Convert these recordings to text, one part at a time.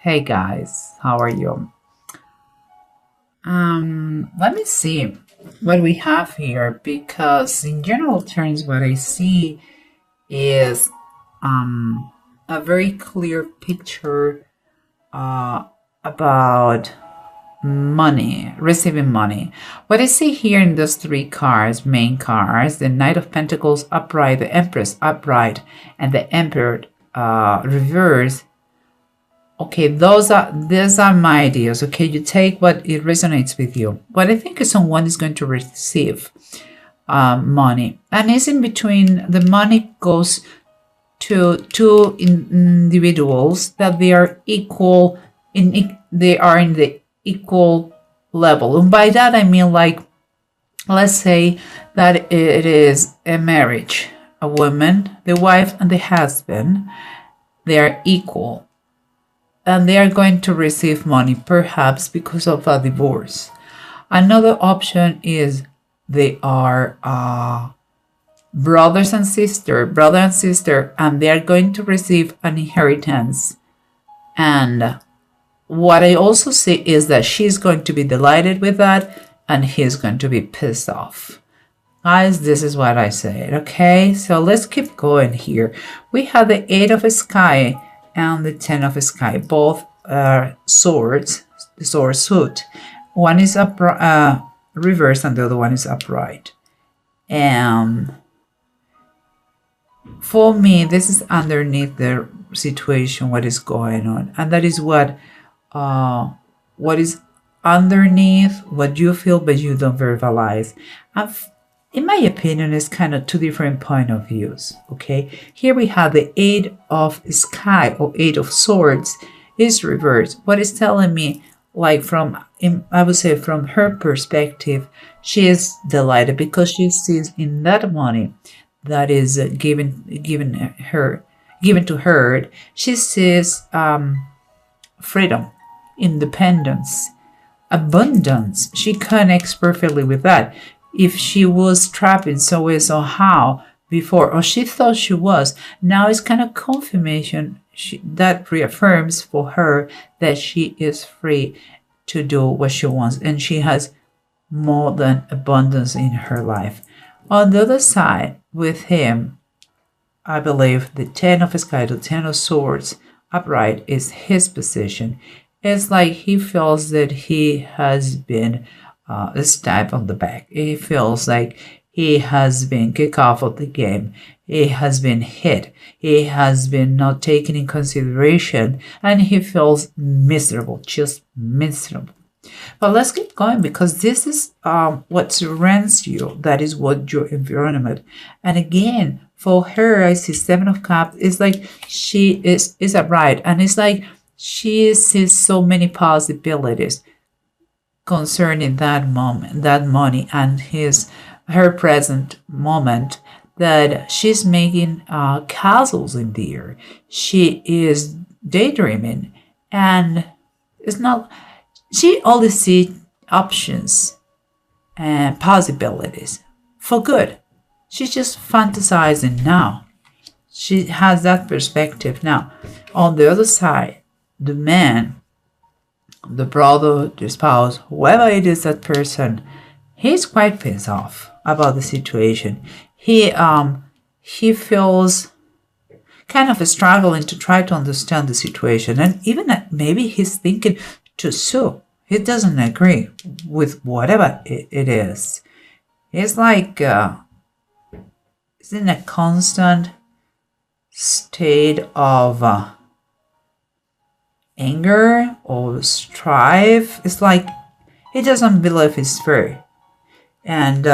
Hey guys, how are you? Let me see what we have here because in general terms what I see is um a very clear picture uh about money, receiving money. What I see here in those three cards, main cards, the Knight of Pentacles upright, the Empress upright, and the Emperor reverse. Okay, these are my ideas. Okay, you take what it resonates with you. What I think is someone is going to receive money, and it's in between. The money goes to two individuals that they are equal they are in the equal level, and by that I mean, like, let's say that it is a marriage, a woman, the wife, and the husband. They are equal and they are going to receive money, perhaps because of a divorce. Another option is they are brother and sister, and they are going to receive an inheritance. And what I also see is that she's going to be delighted with that, and he's going to be pissed off. Guys, this is what I said, okay? So let's keep going here. We have the Eight of Sky and the Ten of Sky, both swords, the sword suit. One is reversed and the other one is upright. And for me, this is underneath the situation, what is going on. And that is what is underneath, what you feel but you don't verbalize. In my opinion, it's kind of two different point of views, okay? Here we have the Eight of Sky or Eight of Swords is reversed. What is telling me, like, I would say from her perspective, she is delighted because she sees in that money that is given to her, she sees freedom, independence, abundance. She connects perfectly with that. If she was trapped in some way, somehow before, or she thought she was, now it's kind of confirmation that reaffirms for her that she is free to do what she wants, and she has more than abundance in her life. On the other side, with him, I believe the Ten of Sky, the Ten of Swords upright is his position. It's like he feels that he has been stabbed on the back. He feels like he has been kicked off of the game. He has been hit. He has been not taken in consideration, and he feels miserable, just miserable. But let's keep going because this is what surrounds you. That is what your environment. And again, for her, I see Seven of Cups. It's like she is upright, and it's like she sees so many possibilities concerning that moment, that money, and her present moment, that she's making castles in the air. She is daydreaming, and it's not. She only sees options and possibilities for good. She's just fantasizing now. She has that perspective now. On the other side, the man, the brother, the spouse, whoever it is, that person, he's quite pissed off about the situation. He feels kind of struggling to try to understand the situation, and even maybe he's thinking to sue. He doesn't agree with whatever it is. It's like it's in a constant state of anger or strife. It's like he doesn't believe it's fair, and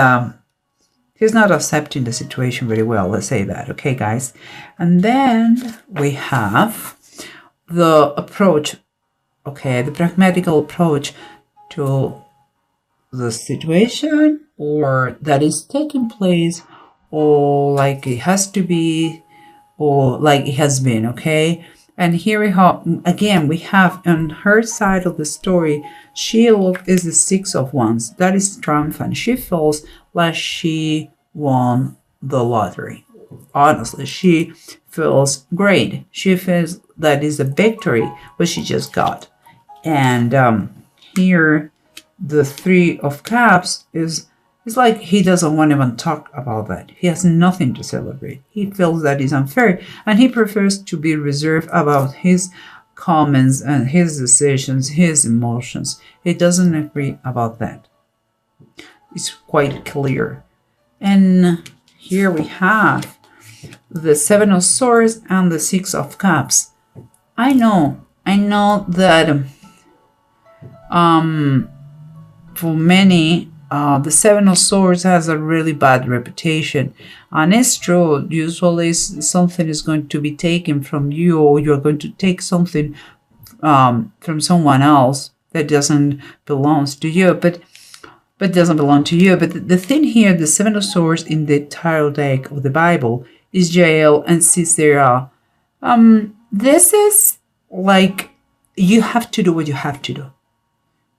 he's not accepting the situation very well. Let's say that, okay, guys. And then we have the approach, okay, the pragmatical approach to the situation, or that is taking place, or like it has to be, or like it has been, okay. And here we have, again, we have on her side of the story, she is the Six of Wands. That is triumphant. She feels like she won the lottery. Honestly, she feels great. She feels that is a victory, what she just got. And here, the Three of Cups is it's like he doesn't want to even talk about that. He has nothing to celebrate. He feels that is unfair, and he prefers to be reserved about his comments and his decisions, his emotions. He doesn't agree about that. It's quite clear. And here we have the Seven of Swords and the Six of Cups. I know that for many, the Seven of Swords has a really bad reputation. And it's true, usually something is going to be taken from you, or you're going to take something from someone else that doesn't belong to you, but doesn't belong to you. But the thing here, the Seven of Swords in the tarot deck of the Bible is Jael and Sisera. This is like, you have to do what you have to do.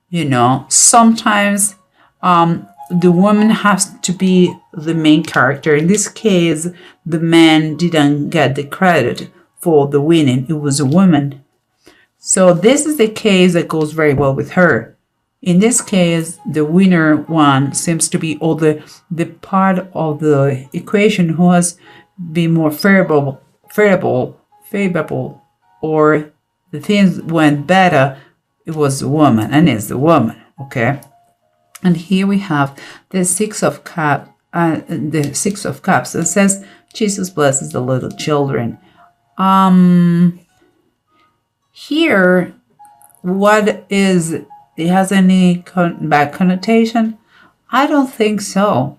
You know, sometimes the woman has to be the main character. In this case, the man didn't get the credit for the winning. It was a woman. So this is the case that goes very well with her. In this case, the winner one seems to be, or the part of the equation who has been more favorable, or the things went better, it was the woman, and it's the woman, okay? And here we have the Six of Cups. It says, Jesus blesses the little children. Here, what is, it has any bad connotation? I don't think so.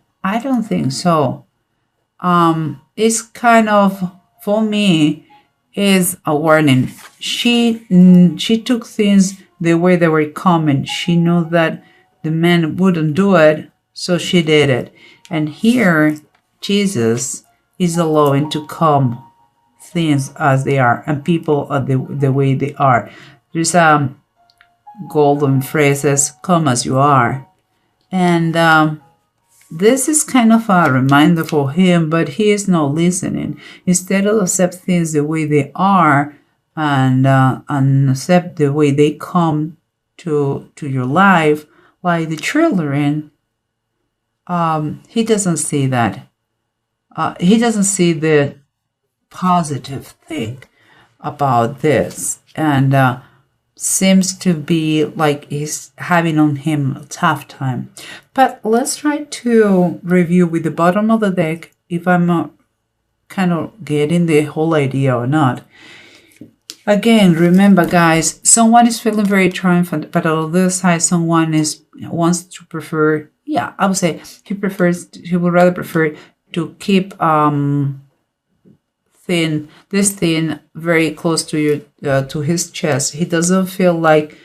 It's kind of, for me, is a warning. She took things the way they were coming. She knew that the man wouldn't do it, so she did it. And here, Jesus is allowing to come things as they are, and people are the way they are. There's golden phrases, come as you are. And this is kind of a reminder for him, but he is not listening. Instead of accept things the way they are, and accept the way they come to your life, like the children, he doesn't see that. He doesn't see the positive thing about this, and seems to be like he's having on him a tough time. But let's try to review with the bottom of the deck if I'm kind of getting the whole idea or not. Again, remember, guys, someone is feeling very triumphant, but on the other side, someone wants to prefer. Yeah, I would say he would rather prefer to keep this thing very close to his chest. He doesn't feel like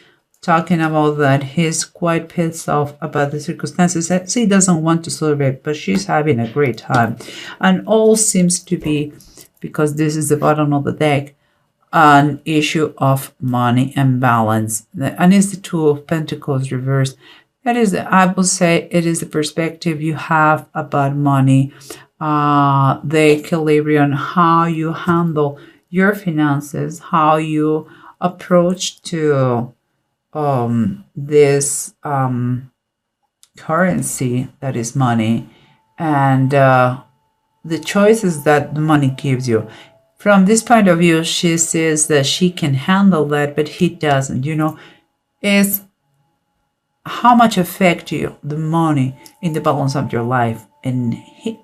talking about that. He's quite pissed off about the circumstances. So he doesn't want to celebrate, but she's having a great time, and all seems to be, because this is the bottom of the deck, an issue of money and balance. And it's the Two of Pentacles reversed. That is, I would say, it is the perspective you have about money, the equilibrium, how you handle your finances, how you approach to this currency that is money, and the choices that the money gives you. From this point of view, she says that she can handle that, but he doesn't. You know, it's how much affect you, the money, in the balance of your life. And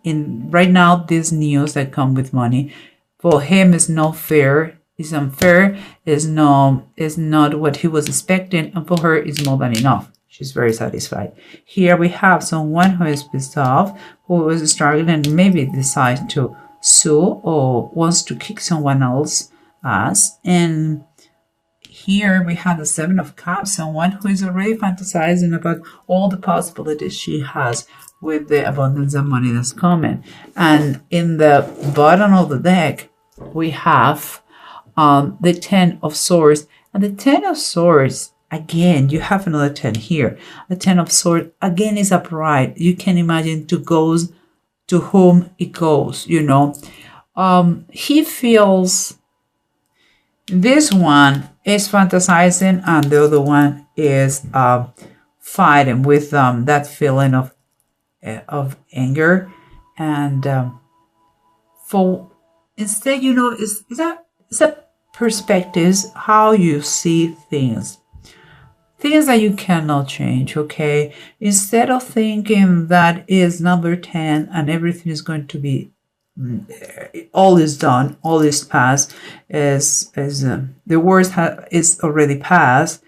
in right now, this news that come with money, for him is not fair, is unfair, is not what he was expecting, and for her is more than enough. She's very satisfied. Here we have someone who is pissed off, who was struggling, and maybe decides to sue or wants to kick someone else's ass. And here we have the Seven of Cups, someone who is already fantasizing about all the possibilities she has with the abundance of money that's coming. And in the bottom of the deck, we have the Ten of Swords. And the Ten of Swords, again, you have another 10 here. The Ten of Swords, again, is upright. You can imagine to whom it goes, you know. He feels This one is fantasizing, and the other one is fighting with that feeling of anger. And for instead, it's a perspectives, how you see things that you cannot change. Okay, instead of thinking that is number 10 and everything is going to be all is done, all is past, is the worst is already past,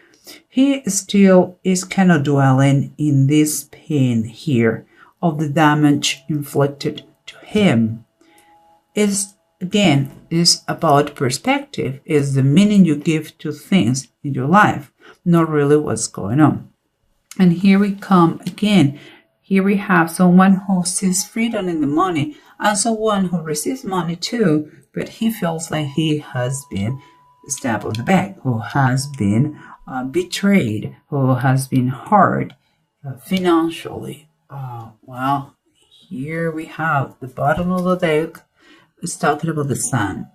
he still is kind of dwelling in this pain here of the damage inflicted to him. Is again is about perspective, is the meaning you give to things in your life, not really what's going on. And here we come again. Here we have someone who sees freedom in the money and someone who receives money too, but he feels like he has been stabbed on the back, who has been betrayed, who has been hurt financially. Well, here we have the bottom of the deck is talking about the Sun.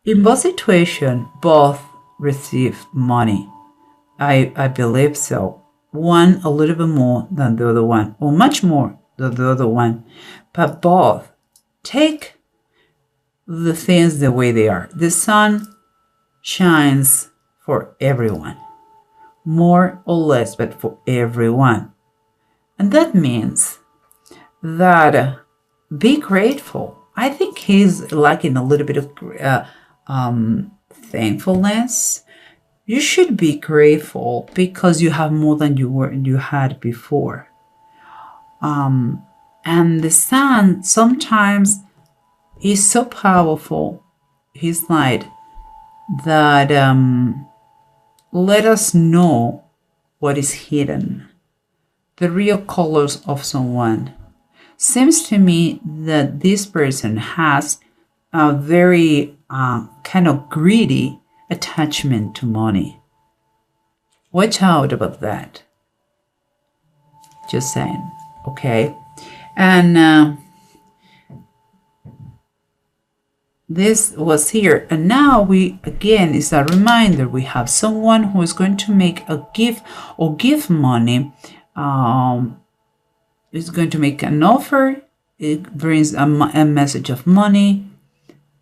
In both situations, both receive money. I believe so. One a little bit more than the other one, or much more than the other one. But both take the things the way they are. The sun shines for everyone, more or less, but for everyone. And that means that be grateful. I think he's lacking a little bit of thankfulness. You should be grateful because you have more than you had before. And the sun sometimes is so powerful, his light, that let us know what is hidden, the real colors of someone. Seems to me that this person has a very kind of greedy attachment to money. Watch out about that. Just saying, okay? And this was here. And now we, again, is a reminder. We have someone who is going to make a gift or give money. Is going to make an offer. It brings a message of money.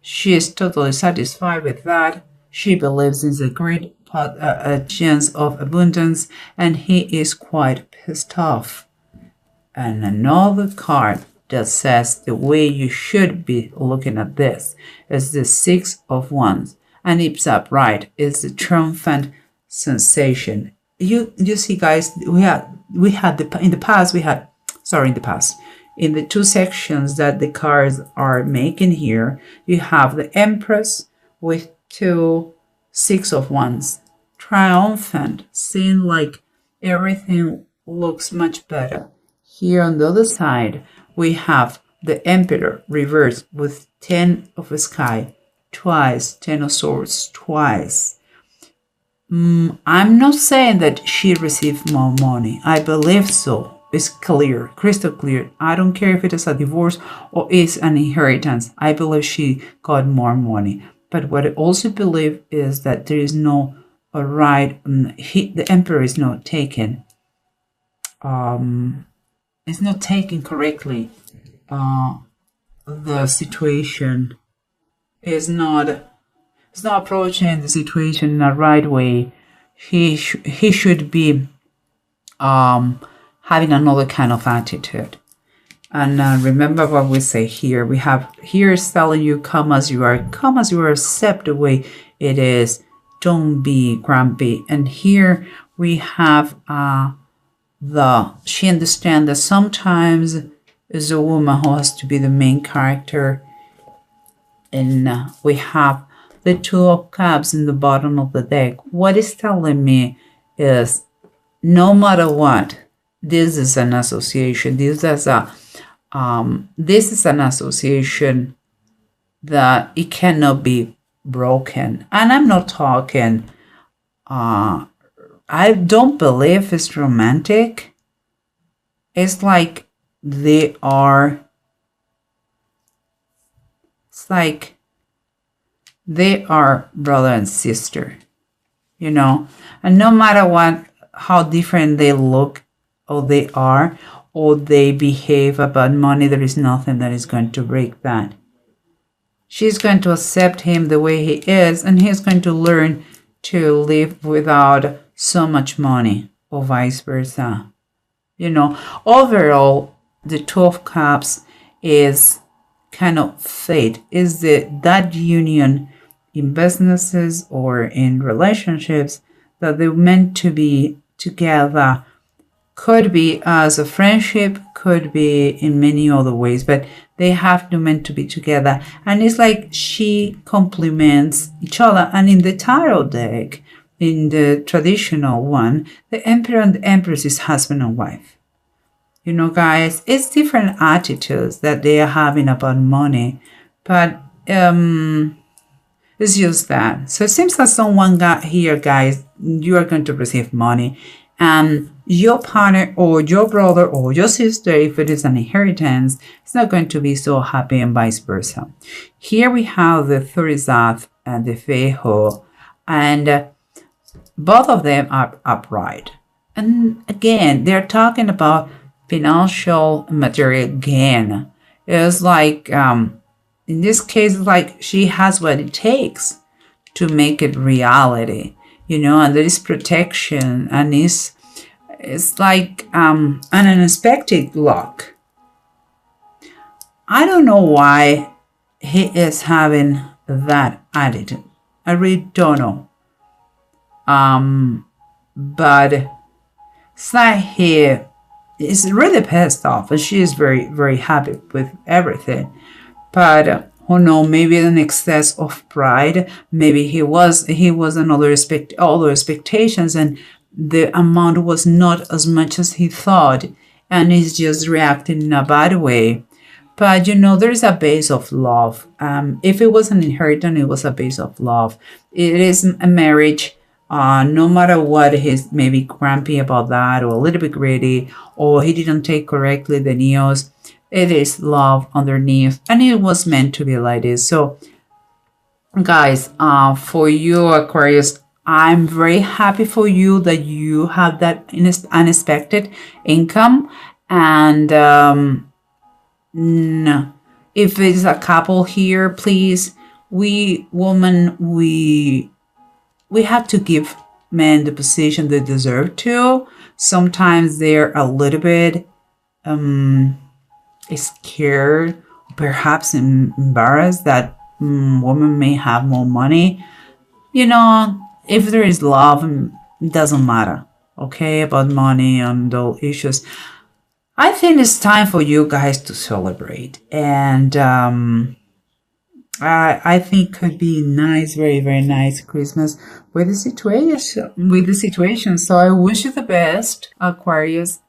She is totally satisfied with that. She believes in the great chance of abundance, and he is quite pissed off. And another card that says the way you should be looking at this is the Six of Wands, and it's upright. It's the triumphant sensation. You see, guys, in the two sections that the cards are making here, you have the Empress with two Six of Wands, triumphant, seeing like everything looks much better. Here on the other side, we have the Emperor reversed with 10 of the Sky twice, 10 of Swords twice. I'm not saying that she received more money. I believe so. It's clear, crystal clear. I don't care if it is a divorce or is an inheritance. I believe she got more money. But what I also believe is that there is no right. The Emperor is not taken. It's not taken correctly. The situation is not. It's not approaching the situation in the right way. He should be having another kind of attitude. And remember what we say here. We have here is telling you, come as you are, accept the way it is. Don't be grumpy. And here we have she understands that sometimes is a woman who has to be the main character. And we have the Two of Cups in the bottom of the deck. What it's telling me is no matter what, this is an association. This is an association that it cannot be broken. And I'm not talking, I don't believe it's romantic. It's like they they are brother and sister, you know, and no matter what, how different they look or they are or they behave about money, there is nothing that is going to break that. She's going to accept him the way he is, and he's going to learn to live without so much money, or vice versa. You know, overall, the Two of Cups is kind of fate, is that union in businesses or in relationships that they're meant to be together. Could be as a friendship, could be in many other ways, but they have to meant to be together. And it's like she complements each other. And in the tarot deck, in the traditional one, the Emperor and the Empress is husband and wife. You know, guys, it's different attitudes that they are having about money, but it's just that. So it seems that someone got here, guys, you are going to receive money, and your partner or your brother or your sister, if it is an inheritance, is not going to be so happy, and vice versa. Here we have the Thurisat and the Feho, and both of them are upright. And again, they're talking about financial material gain. It's like, in this case, like she has what it takes to make it reality, you know, and there is protection, and it's like an unexpected luck. I don't know why he is having that attitude. I really don't know. But it's like he is really pissed off, and she is very, very happy with everything. But who knows, maybe an excess of pride. Maybe he was another other expectations, and the amount was not as much as he thought, and he's just reacting in a bad way. But you know, there is a base of love. If it was an inheritance, it was a base of love. It is a marriage. No matter what, he's maybe grumpy about that, or a little bit greedy, or he didn't take correctly the news. It is love underneath, and it was meant to be like this. So, guys, for you, Aquarius, I'm very happy for you that you have that unexpected income. And no, if it's a couple here, please, we have to give men the position they deserve to. Sometimes they're a little bit scared, perhaps embarrassed that women may have more money. You know, if there is love, it doesn't matter, okay, about money and those issues. I think it's time for you guys to celebrate. And I think could be nice, very, very nice Christmas with the situation. So I wish you the best, Aquarius.